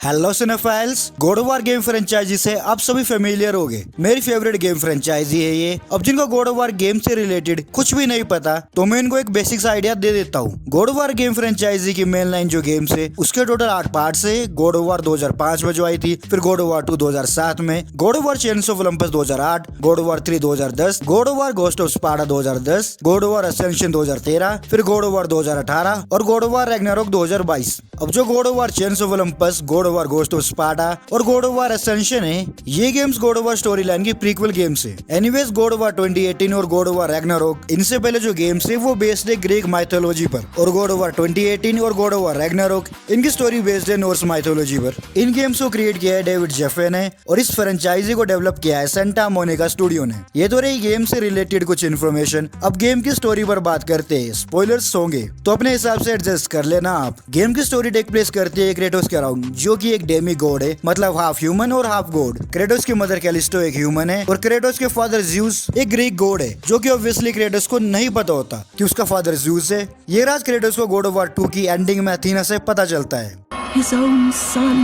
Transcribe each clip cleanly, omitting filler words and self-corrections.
Hello cinephiles, God of War game franchise से आप सभी फेमिलियर होंगे। मेरी फेवरेट गेम फ्रेंचाइजी है ये। अब जिनको गॉड ऑफ वार गेम से रिलेटेड कुछ भी नहीं पता तो मैं इनको एक बेसिक्स आइडिया दे देता हूँ। God of War game franchise की मेन लाइन जो गेम्स है उसके टोटल 8 पार्ट्स है। गॉड ऑफ वार 2005 में जो आई थी, फिर गॉड ऑफ वार 2 2007 में, God of War Chains of Olympus 2008, God of War 3 2010, God of War Ghost of Sparta 2010, God of War Ascension 2013, फिर गॉड ऑफ वार 2018 और गॉड ऑफ वार रैग्नारोक 2022। अब जो God of War Chains of Olympus, God of War Ghost of Sparta और God of War ascension है, ये games God of war story line की prequel games है। Anyways God of वार 2018 और God of war Ragnarok, इनसे पहले जो games है वो बेस्ड है ग्रीक माइथोलॉजी पर, और गॉड ऑफ वार 2018 और गॉड ऑफ वार रैग्नारोक इनकी स्टोरी बेस्ड है नॉर्स माइथोलॉजी पर। इन गेम्स को क्रिएट किया है डेविड जेफे ने और इस फ्रेंचाइजी को डेवलप किया है सेंटा मोनिका स्टूडियो ने। ये तो रही गेम से रिलेटेड कुछ इन्फॉर्मेशन। अब गेम की स्टोरी पर बात करते हैं। स्पॉयलर्स होंगे तो अपने हिसाब से एडजस्ट कर लेना आप। गेम की स्टोरी टेक प्लेस करती है क्रेटोस के अराउंड, जो कि एक डेमी गॉड है, मतलब हाफ ह्यूमन और हाफ गॉड। क्रेटोस की मदर कैलिस्टो एक ह्यूमन है और क्रेटोस के फादर ज्यूस एक ग्रीक गॉड है, जो कि ऑब्वियसली क्रेटोस को नहीं पता होता कि उसका फादर ज्यूस है। ये राज क्रेटोस को गॉड ऑफ वार 2 की एंडिंग में अथीना से पता चलता है। His own son.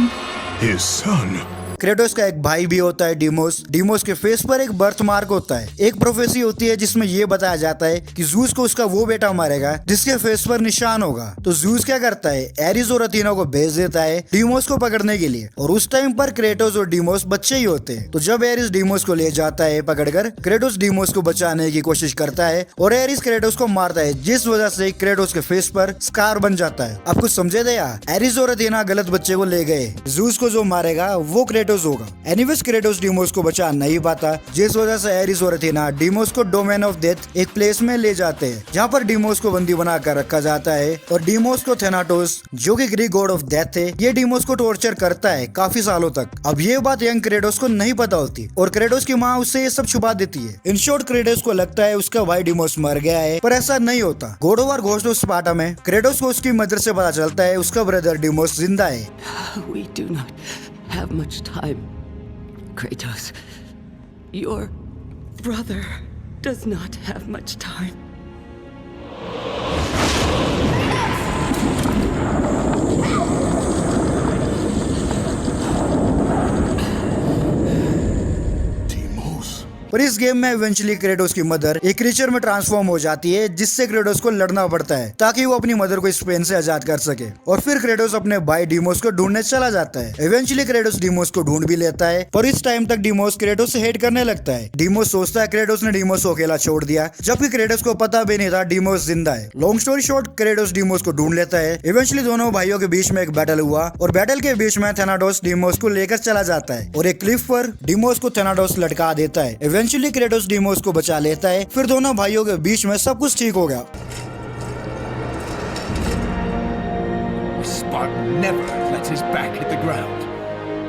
His son. Kratos का एक भाई भी होता है डिमोस। डिमोस के फेस पर एक बर्थ मार्क होता है। एक प्रोफेसी होती है जिसमें ये बताया जाता है कि जूस को उसका वो बेटा मारेगा जिसके फेस पर निशान होगा। तो जूस क्या करता है, एरिस और अथीना को भेज देता है डिमोस को पकड़ने के लिए, और उस टाइम पर क्रेटोस और डिमोस बच्चे ही होते हैं। तो जब एरिस डिमोस को ले जाता है पकड़कर, क्रेटोस डिमोस को बचाने की कोशिश करता है और एरिस क्रेटोस को मारता है, जिस वजह से क्रेटोस के फेस पर स्कार बन जाता है। अब कुछ समझे थे यार, एरिस और अथीना गलत बच्चे को ले गए, जूस को जो मारेगा वो क्रेटोस होगा। क्रेटोस डिमोस को बचा नहीं पाता, जिस वजह से एरिस और अथीना डिमोस को डोमेन ऑफ डेथ एक प्लेस में ले जाते हैं, जहाँ पर डिमोस को बंदी बनाकर रखा जाता है। और डिमोस को थेनाटोस, जो कि ग्रीक गॉड ऑफ डेथ है, ये डिमोस को टॉर्चर करता है काफी सालों तक। अब ये बात यंग क्रेटोस को नहीं पता होती और क्रेटोस की माँ उससे ये सब छुपा देती है। इन शॉर्ट क्रेटोस को लगता है उसका भाई डिमोस मर गया है, पर ऐसा नहीं होता। God of War Ghost of Sparta में क्रेटोस को उसकी मदर से पता चलता है उसका ब्रदर डिमोस जिंदा है। We do not have much time, Kratos. Your brother does not have much time. पर इस गेम में इवेंचुअली क्रेटोस की मदर एक क्रीचर में ट्रांसफॉर्म हो जाती है, जिससे क्रेटोस को लड़ना पड़ता है ताकि वो अपनी मदर को इस पेन से आजाद कर सके। और फिर क्रेटोस अपने भाई डिमोस को ढूंढने चला जाता है। इवेंचुअली क्रेटोस डिमोस को ढूंढ भी लेता है, पर इस टाइम तक डिमोस क्रेटोस से हेट करने लगता है। डिमोस सोचता है क्रेटोस ने डिमोस को अकेला छोड़ दिया, जबकि क्रेटोस को पता भी नहीं था डिमोस जिंदा है। Long story short, Kratos Deimos को ढूंढ लेता है। इवेंचुअली दोनों भाइयों के बीच में एक बैटल हुआ और बैटल के बीच में थेनाटोस डिमोस को लेकर चला जाता है और एक क्लिफ पर डिमोस को थेनाटोस लटका देता है। इवेंचुअली क्रेटोस डिमोस को बचा लेता है। फिर दोनों भाइयों के बीच में सब कुछ ठीक हो गया। Spartan never lets his back hit the ground.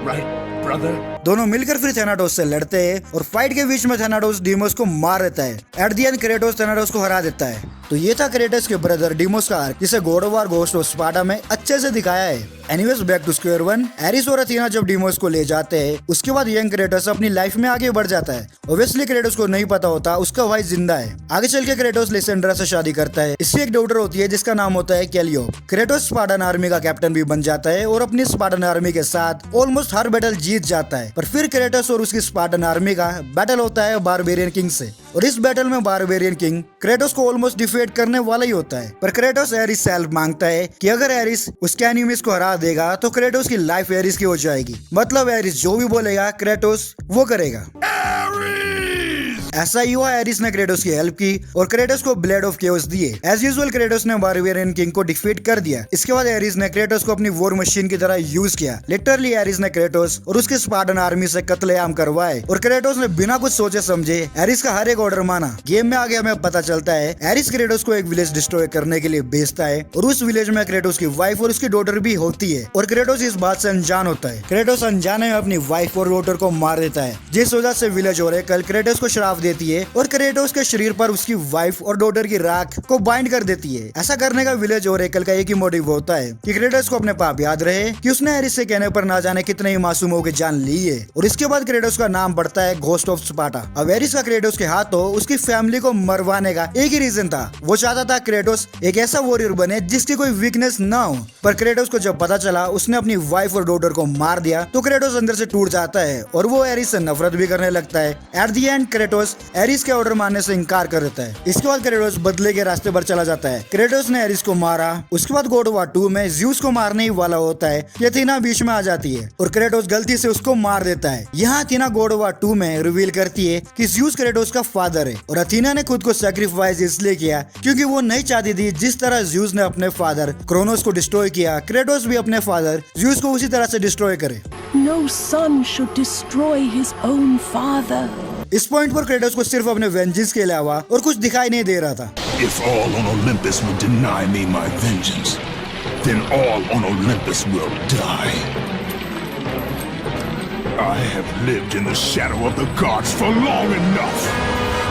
Right, brother? दोनों मिलकर फिर थेनाटोस से लड़ते हैं और फाइट के बीच में थेनाटोस डिमोस को मार देता है। At the end Kratos Thanatos को हरा देता है। तो ये था क्रेटोस के ब्रदर डिमोस का आर्क, जिसे God of War Ghost of Sparta में अच्छे से दिखाया है। Anyways back to square one. Eris और अथीना जब डिमोस को ले जाते हैं, उसके बाद यंग क्रेटोस अपनी लाइफ में आगे बढ़ जाता है। ऑब्वियसली क्रेटोस को नहीं पता होता उसका भाई जिंदा है। आगे चल के क्रेटोस लिसेंड्रा से शादी करता है। इसकी एक डॉटर होती है जिसका नाम होता है कैलियोप। क्रेटोस स्पार्टन आर्मी का कैप्टन भी बन जाता है और अपनी स्पार्टन आर्मी के साथ ऑलमोस्ट हर बैटल जीत जाता है। पर फिर क्रेटोस और उसकी स्पार्टन आर्मी का बैटल होता है बारबेरियन किंग से, और इस बैटल में बारबेरियन किंग क्रेटोस को ऑलमोस्ट डिफीट करने वाला ही होता है। पर क्रेटोस एरिस से हेल्प मांगता है कि अगर एरिस उसके एनिमीज को हरा देगा तो क्रेटोस की लाइफ एरिस की हो जाएगी। मतलब एरिस जो भी बोलेगा क्रेटोस वो करेगा। ऐसा ही हुआ, एरिस ने क्रेटोस की हेल्प की और क्रेटोस को ब्लेड ऑफ केओस दिए। एज यूजुअल क्रेटोस ने बारबेरियन किंग को डिफीट कर दिया। इसके बाद एरिस ने क्रेटोस को अपनी वॉर मशीन की तरह यूज किया। लिटरली एरिस ने क्रेटोस और उसके स्पार्टन आर्मी से कत्लेआम करवाए और क्रेटोस ने बिना कुछ सोचे समझे एरिस का हर एक ऑर्डर माना। गेम में आगे हमें पता चलता है एरिस क्रेटोस को एक विलेज डिस्ट्रॉय करने के लिए भेजता है और उस विलेज में क्रेटोस की वाइफ और उसकी डॉटर भी होती है और क्रेटोस इस बात से अनजान होता है। क्रेटोस अनजाने में अपनी वाइफ और डॉटर को मार देता है, जिस वजह से विलेज और एकल क्रेटोस को श्राप देती है और क्रेटोस के शरीर पर उसकी वाइफ और डॉटर की राख को बाइंड कर देती है। ऐसा करने का विलेज ओरेकल का एक ही मोटिव होता है कि क्रेटोस को अपने पाप याद रहे कि उसने एरिस से कहने पर ना जाने कितने ही मासूमों की जान ली है। और इसके बाद क्रेटोस का नाम बढ़ता है घोस्ट ऑफ स्पार्टा। अब एरिस का क्रेटोस के हाथों उसकी फैमिली को मरवाने का एक ही रीजन था, वो चाहता था क्रेटोस एक ऐसा वॉरियर बने जिसकी कोई वीकनेस ना हो। पर क्रेटोस को जब पता चला उसने अपनी वाइफ और डॉटर को मार दिया तो क्रेटोस अंदर से टूट जाता है और वो एरिस से नफरत भी करने लगता है। At the end Kratos Eris के ऑर्डर मानने से इनकार कर देता है। इसके बाद क्रेटोस बदले के रास्ते पर चला जाता है। क्रेटोस ने एरिस को मारा। उसके बाद गॉड ऑफ वॉर 2 में ज़्यूस को मारने ही वाला होता है कि अथीना बीच में आ जाती है और क्रेटोस गलती से उसको मार देता है। यहाँ अथीना गॉड ऑफ वॉर 2 में रिवील करती है कि ज़्यूस क्रेटोस का फादर है और अथीना ने खुद को सैक्रिफाइस इसलिए किया क्योंकि वो नहीं चाहती थी जिस तरह ज़्यूस ने अपने फादर क्रोनोस को डिस्ट्रॉय किया, क्रेटोस भी अपने फादर ज़्यूस को उसी तरह से डिस्ट्रॉय करे। No son should destroy his own father. इस पॉइंट पर क्रेटोस को सिर्फ अपने वेंजेंस के अलावा और कुछ दिखाई नहीं दे रहा था। If all on Olympus would deny me my vengeance, then all on Olympus will die. I have lived in the shadow of the gods for long enough.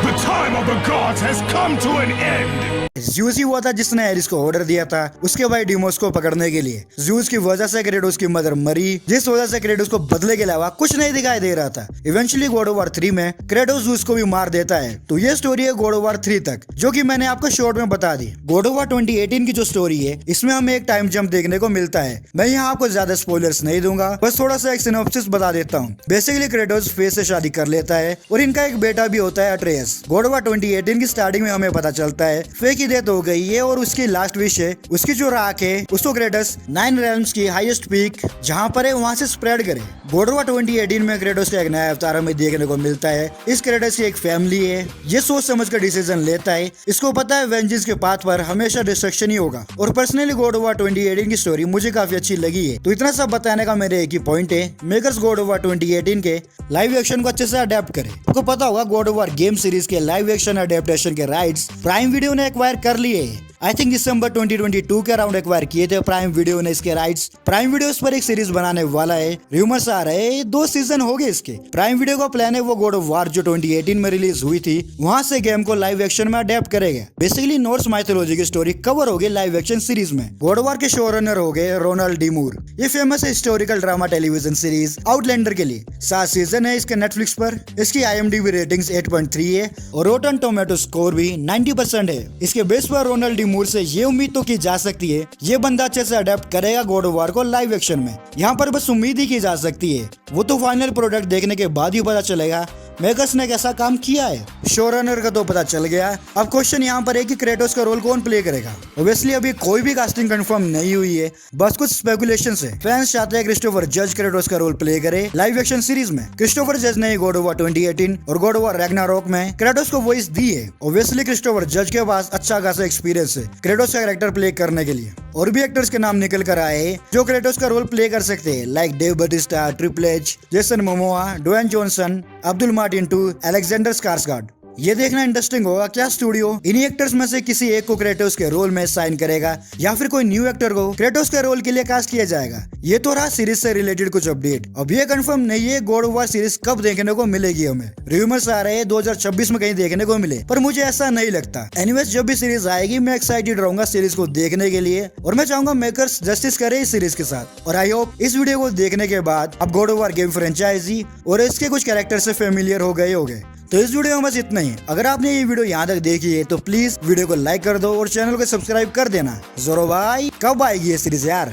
The time of the gods has come to an end. Zeus ही हुआ था जिसने Eris को order दिया था उसके भाई Deimos को पकड़ने के लिए। ज़्यूस की वजह से क्रेटोस की मदर मरी, जिस वजह से क्रेटोस को बदले के अलावा कुछ नहीं दिखाई दे रहा था। इवेंचुअली गॉड ऑफ वॉर 3 में क्रेटोस ज़्यूस को भी मार देता है। तो ये स्टोरी है गॉड ऑफ वॉर 3 तक, जो कि मैंने आपको शॉर्ट में बता दी। गॉड ऑफ वॉर 2018 की जो स्टोरी है इसमें हमें एक टाइम जंप देखने को मिलता है। मैं यहाँ आपको ज्यादा स्पॉयलर्स नहीं दूंगा, बस थोड़ा सा एक सिनॉप्सिस बता देता हूँ। बेसिकली क्रेटोस फेस से शादी कर लेता है और इनका एक बेटा भी होता है अट्रेयस। गॉड ऑफ वॉर 2018 की स्टार्टिंग में हमें पता चलता है फे की डेथ हो गई है और उसकी लास्ट विश है उसकी जो राख है उसको क्रेटोस 9 रेल्म्स की हाईएस्ट पीक जहां पर है वहां से स्प्रेड करे। गॉड ऑफ वॉर 2018 में क्रेटोस का एक नया अवतार हमें देखने को मिलता है। इस क्रेटोस की एक फैमिली है, ये सोच समझ कर डिसीजन लेता है। इसको पता है वेंजेंस के पाथ पर हमेशा डिस्ट्रक्शन ही होगा। और पर्सनली गॉड ऑफ वॉर 2018 की स्टोरी मुझे काफी अच्छी लगी है। तो इतना सब बताने का मेरे एक ही पॉइंट है, मेकर्स गॉड ऑफ वॉर 2018 के लाइव एक्शन को अच्छे से अडेप्ट करे। आपको पता होगा God of War game series के लाइव एक्शन अडेप्टेशन के राइट्स प्राइम वीडियो ने एक्वायर कर लिए है। आई थिंक दिसंबर 2022 के अराउंड एक्वायर किए थे प्राइम वीडियो ने इसके राइट्स। प्राइम वीडियो इस पर एक सीरीज बनाने वाला है, रूमर्स आ रहे हैं 2 सीजन हो गए इसके। प्राइम वीडियो का प्लान है वो गॉड ऑफ वॉर जो 2018 में रिलीज हुई थी वहां से गेम को लाइव एक्शन में अडेप्ट करेगा। बेसिकली नॉर्स माइथोलॉजी की स्टोरी कवर होगी लाइव एक्शन सीरीज में। गॉड ऑफ वॉर के शो रनर हो गए रोनाल्ड डी मूर। ये फेमस है historical drama television series Outlander के लिए। 7 सीजन है इसके नेटफ्लिक्स पर। इसकी IMDb रेटिंग्स 8.3 है और रोटन टोमेटो स्कोर भी 90% है। इसके बेस पर रोनाल्ड डी मूर से ये उम्मीद तो की जा सकती है ये बंदा अच्छे से अडेप्ट करेगा गॉड ऑफ वॉर को लाइव एक्शन में। यहाँ पर बस उम्मीद ही की जा सकती है, वो तो फाइनल प्रोडक्ट देखने के बाद ही पता चलेगा मेकर्स ने कैसा काम किया है। शो रनर का तो पता चल गया। अब क्वेश्चन यहाँ पर है कि क्रेटोस का रोल कौन प्ले करेगा। ऑब्वियसली अभी कोई भी कास्टिंग कंफर्म नहीं हुई है, बस कुछ स्पेकुलेशंस है। फैंस चाहते हैं क्रिस्टोफर जज क्रेटोस का रोल प्ले करे लाइव एक्शन सीरीज में। क्रिस्टोफर जज ने गॉड ऑफ वॉर 2018 और गॉड ऑफ वॉर रैग्नारोक में क्रेटोस को वॉइस दी है। ऑब्वियसली क्रिस्टोफर जज के पास अच्छा खासा एक्सपीरियंस है क्रेटोस का कैरेक्टर प्ले करने के लिए। और भी एक्टर्स के नाम निकल कर आए हैं जो क्रेटोस का रोल प्ले कर सकते हैं, like Dave Bautista, triple H, Jason Momoa, Dwayne Johnson, Abdul Mateen two, Alexander Skarsgard. ये देखना इंटरेस्टिंग होगा क्या स्टूडियो इन्हीं एक्टर्स में से किसी एक को क्रेटोस के रोल में साइन करेगा या फिर कोई न्यू एक्टर को क्रेटोस के रोल के लिए कास्ट किया जाएगा। ये तो रहा सीरीज से रिलेटेड कुछ अपडेट। अब ये कंफर्म नहीं है गॉड ऑफ वॉर सीरीज कब देखने को मिलेगी। हमें रूमर्स आ रहे हैं 2026 में कहीं देखने को मिले, पर मुझे ऐसा नहीं लगता। एनीवेज जब भी सीरीज आएगी मैं एक्साइटेड रहूंगा सीरीज को देखने के लिए और मैं चाहूंगा मेकर्स जस्टिस करे इस सीरीज के साथ। और आई होप इस वीडियो को देखने के बाद अब God of War game franchise और इसके कुछ कैरेक्टर से फेमिलियर हो गए होंगे। तो इस वीडियो में बस इतना ही। अगर आपने ये वीडियो यहाँ तक देखी है तो प्लीज वीडियो को लाइक कर दो और चैनल को सब्सक्राइब कर देना। जोरो भाई कब आएगी ये सीरीज यार।